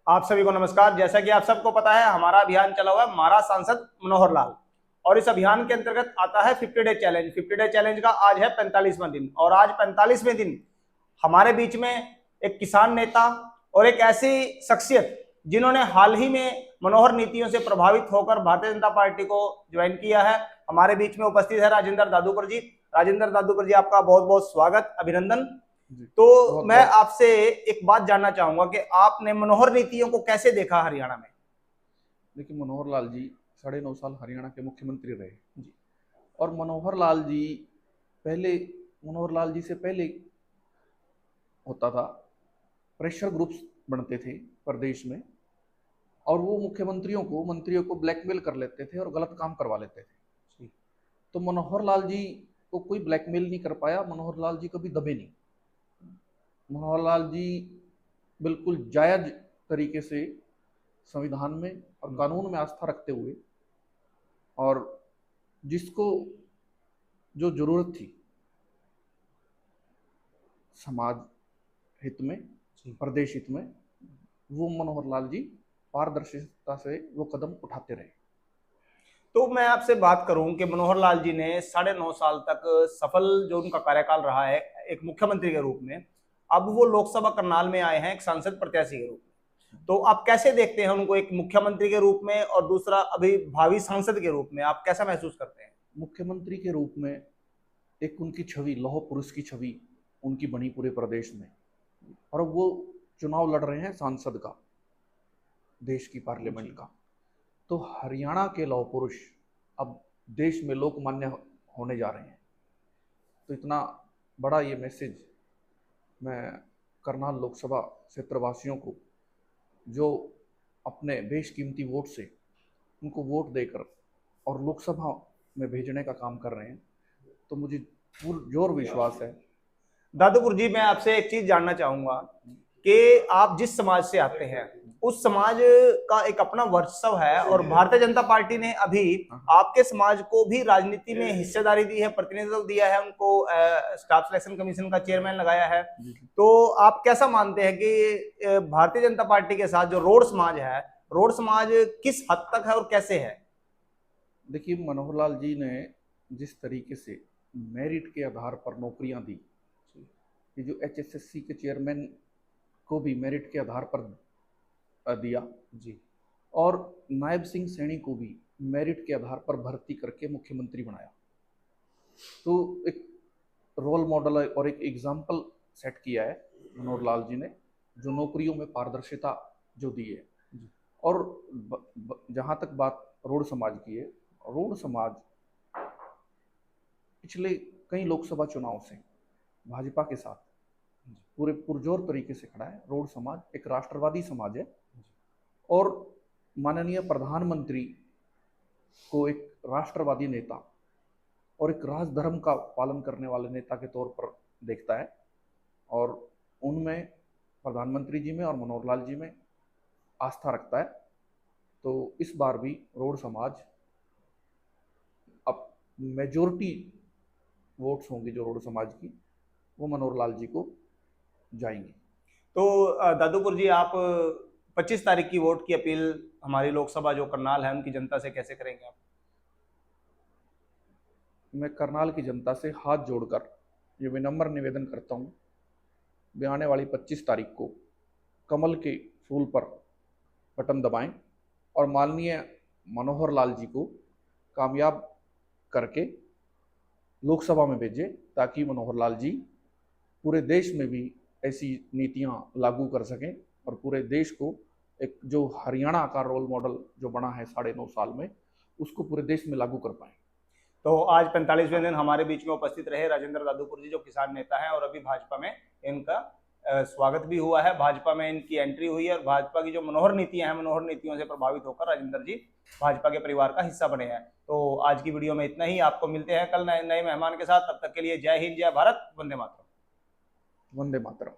आप सभी को नमस्कार। जैसा कि आप सबको पता है, हमारा अभियान चला हुआ है महाराष्ट्र सांसद मनोहर लाल, और इस अभियान के अंतर्गत आता है 50 डे चैलेंज। 50 डे चैलेंज का आज है 45वां दिन, और आज 45वें दिन हमारे बीच में एक किसान नेता और एक ऐसी शख्सियत जिन्होंने हाल ही में मनोहर नीतियों से प्रभावित होकर भारतीय जनता पार्टी को ज्वाइन किया है, हमारे बीच में उपस्थित है राजेंद्र दादूकर जी। राजेंद्र दादूकर जी, आपका बहुत बहुत स्वागत, अभिनंदन। तो मैं आपसे एक बात जानना चाहूंगा कि आपने मनोहर नीतियों को कैसे देखा हरियाणा में? देखिए, मनोहर लाल जी 9.5 साल हरियाणा के मुख्यमंत्री रहे जी। और मनोहर लाल जी से पहले होता था, प्रेशर ग्रुप्स बनते थे प्रदेश में, और वो मंत्रियों को ब्लैकमेल कर लेते थे और गलत काम करवा लेते थे। तो मनोहर लाल जी को कोई ब्लैकमेल नहीं कर पाया। मनोहर लाल जी कभी दबे नहीं। मनोहर लाल जी बिल्कुल जायज तरीके से संविधान में और कानून में आस्था रखते हुए, और जिसको जो जरूरत थी समाज हित में, प्रदेश हित में, वो मनोहर लाल जी पारदर्शिता से वो कदम उठाते रहे। तो मैं आपसे बात करूं कि मनोहर लाल जी ने 9.5 साल तक सफल जो उनका कार्यकाल रहा है एक मुख्यमंत्री के रूप में, अब वो लोकसभा करनाल में आए हैं एक सांसद प्रत्याशी के रूप में। तो आप कैसे देखते हैं उनको, एक मुख्यमंत्री के रूप में और दूसरा अभी भावी सांसद के रूप में? आप कैसा महसूस करते हैं? मुख्यमंत्री के रूप में एक उनकी छवि, लौह पुरुष की छवि उनकी बनी पूरे प्रदेश में, और वो चुनाव लड़ रहे हैं सांसद का, देश की पार्लियामेंट का। तो हरियाणा के लौह पुरुष अब देश में लोकमान्य होने जा रहे हैं। तो इतना बड़ा ये मैसेज मैं करनाल लोकसभा क्षेत्रवासियों को, जो अपने बेशकीमती वोट से उनको वोट देकर और लोकसभा में भेजने का काम कर रहे हैं, तो मुझे पुरजोर विश्वास है। दादूपुर जी, मैं आपसे एक चीज जानना चाहूंगा कि आप जिस समाज से आते हैं उस समाज का एक अपना वर्चस्व है, और भारतीय जनता पार्टी ने अभी आपके समाज को भी राजनीति में हिस्सेदारी दी है, प्रतिनिधित्व दिया है, उनको स्टाफ सिलेक्शन कमीशन का चेयरमैन लगाया है। तो आप कैसा मानते हैं कि भारतीय जनता पार्टी के साथ जो रोड समाज है, रोड समाज किस हद तक है और कैसे है? देखिए, मनोहर लाल जी ने जिस तरीके से मेरिट के आधार पर नौकरियां दी, ये जो HSSC के चेयरमैन को भी मेरिट के आधार पर दिया जी, और नायब सिंह सैनी को भी मेरिट के आधार पर भर्ती करके मुख्यमंत्री बनाया, तो एक रोल मॉडल और एक एग्जाम्पल सेट किया है मनोहर लाल जी ने, जो नौकरियों में पारदर्शिता जो दी है। और जहाँ तक बात रोड समाज की है, रोड समाज पिछले कई लोकसभा चुनाव से भाजपा के साथ पूरे पुरजोर तरीके से खड़ा है। रोड समाज एक राष्ट्रवादी समाज है, और माननीय प्रधानमंत्री को एक राष्ट्रवादी नेता और एक राजधर्म का पालन करने वाले नेता के तौर पर देखता है, और उनमें, प्रधानमंत्री जी में और मनोहर लाल जी में आस्था रखता है। तो इस बार भी रोड समाज, अब मेजोरिटी वोट्स होंगे जो रोड समाज की, वो मनोहर लाल जी को जाएंगे। तो दादूपुर जी, आप 25 तारीख की वोट की अपील हमारी लोकसभा जो करनाल है उनकी जनता से कैसे करेंगे आप? मैं करनाल की जनता से हाथ जोड़कर ये विनम्र निवेदन करता हूँ, आने वाली 25 तारीख को कमल के फूल पर बटन दबाएं और माननीय मनोहर लाल जी को कामयाब करके लोकसभा में भेजें, ताकि मनोहर लाल जी पूरे देश में भी ऐसी नीतियां लागू कर सकें, और पूरे देश को एक जो हरियाणा का रोल मॉडल जो बना है 9.5 साल में, उसको पूरे देश में लागू कर पाएं। तो आज 45वें दिन हमारे बीच में उपस्थित रहे राजेंद्र दादूपुर जी, जो किसान नेता हैं और अभी भाजपा में इनका स्वागत भी हुआ है, भाजपा में इनकी एंट्री हुई है, और भाजपा की जो मनोहर नीतियां हैं, मनोहर नीतियों से प्रभावित होकर राजेंद्र जी भाजपा के परिवार का हिस्सा बने हैं। तो आज की वीडियो में इतना ही। आपको मिलते हैं कल नए मेहमान के साथ। तब तक के लिए जय हिंद, जय भारत, वंदे मातरम। वंदे मातरम।